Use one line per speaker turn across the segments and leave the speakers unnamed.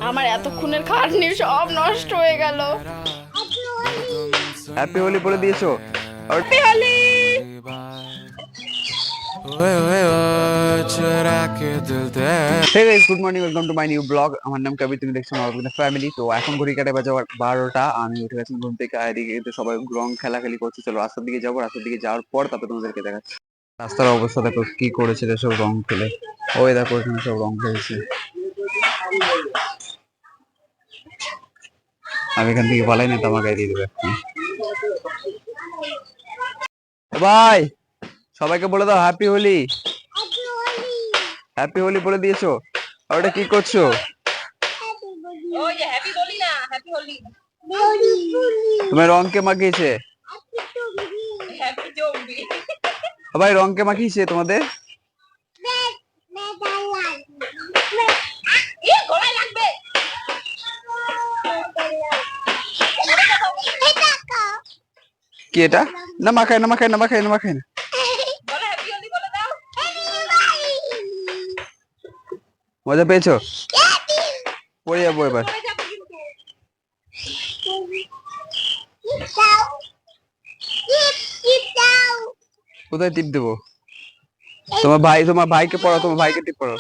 আমার এতক্ষণের খাটনি সব নষ্ট হয়ে গেল।
হ্যাপি হোলি বলে দিয়েছো?
Happy Holi.
Hey guys, good morning, welcome to my new blog. আমার নাম কবি, তুমি দেখছো নরবিন্দা ফ্যামিলি। তো এখন ঘড়ি কাটে বাজে 12টা। আমি উঠে গেছি ঘুম থেকে, আর এদিকে কিন্তু সবাই রং খেলাখেলি করছে। চলো রাস্তার দিকে যাবো, রাস্তার দিকে যাওয়ার পর তারপর তোমাদেরকে দেখাচ্ছি রাস্তার অবস্থা। দেখো কি করেছে সব রং খেলে। ওই দেখো এখানে সব রং খেলছে। আমি এখান থেকে পালাই না, তো আমার গায়ে দিয়ে দেবে এক্ষুনি। ভাই সবাইকে বলে দাও হ্যাপি হোলি। হ্যাপি হোলি বলে দিয়েছো? আর ওটা কি করছো? তোমার রং কে মাখিয়েছে? ভাই রং কে মাখিয়েছে তোমাদের? কি এটা? না মাখায় না, মাখায় না, মাখায় না, মাখায় না। মজা পেয়েছো? পড়ে যাবো এবার। কোথায় টিপ দেবো? তোমার ভাইকে পড়াও, তোমার ভাইকে টিপ পড়াও,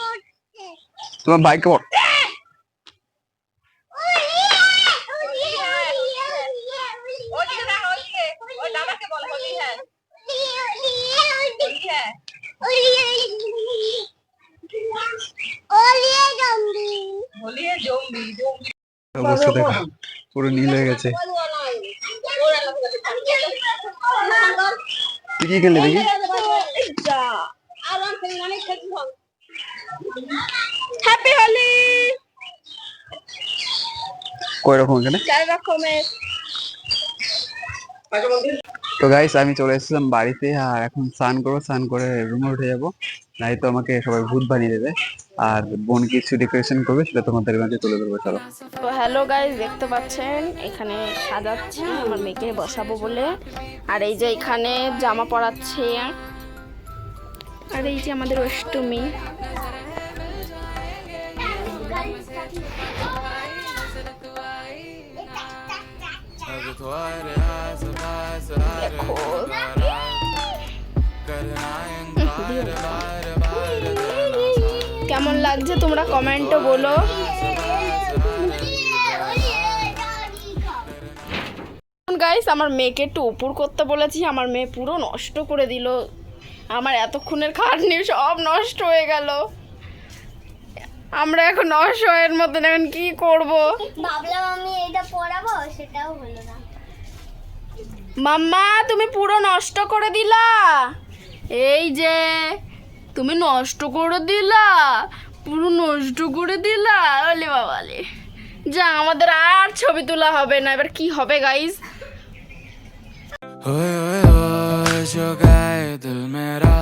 তোমার ভাইকে পড়াও। অবস্থা দেখো, পুরো নীল হয়ে গেছে। তুই কি খেললি দেখি?
হ্যাপি হোলি।
কয় রকম এখানে?
4 রকমের।
তো গাইস আমি চলে এসেছিলাম বাড়িতে, আর এখন স্নান করবো, স্নান করে রুমে উঠে যাবো। নাই তো আমাকে সবাই ভূত বানিয়ে দেবে। আর বোন কিছু ডেকোরেশন করবে, সেটা তোমাদের মাঝে তুলে ধরবো। চলো।
তো হ্যালো গাইস, দেখতে পাচ্ছেন এখানে সাজাচ্ছি আমার মেয়েকে বসাবো বলে। আর এই যে এখানে জামা পরাচ্ছে। আর এই যে আমাদের অষ্টমী। দেখো কেমন লাগছে তোমরা কমেন্টও বলো। গাইস আমার মেয়েকে একটু উপর করতে বলেছি, আমার মেয়ে পুরো নষ্ট করে দিল। আমার এতক্ষণের খাটনি সব নষ্ট হয়ে গেল। আমরা এখন অসহায়ের মতন এখন কি করব?
ভাবলাম আমি এটা পড়াবো, সেটাও হলো না।
মাম্মা তুমি পুরো নষ্ট করে দিলা। এই যে তুমি নষ্ট করে দিলা, পুরো নষ্ট করে দিলা। ওলে বাবালে, যা আমাদের আর ছবি তোলা হবে না। এবার কি হবে গাইস?
ओए ओए ओए जो गाए दिल मेरा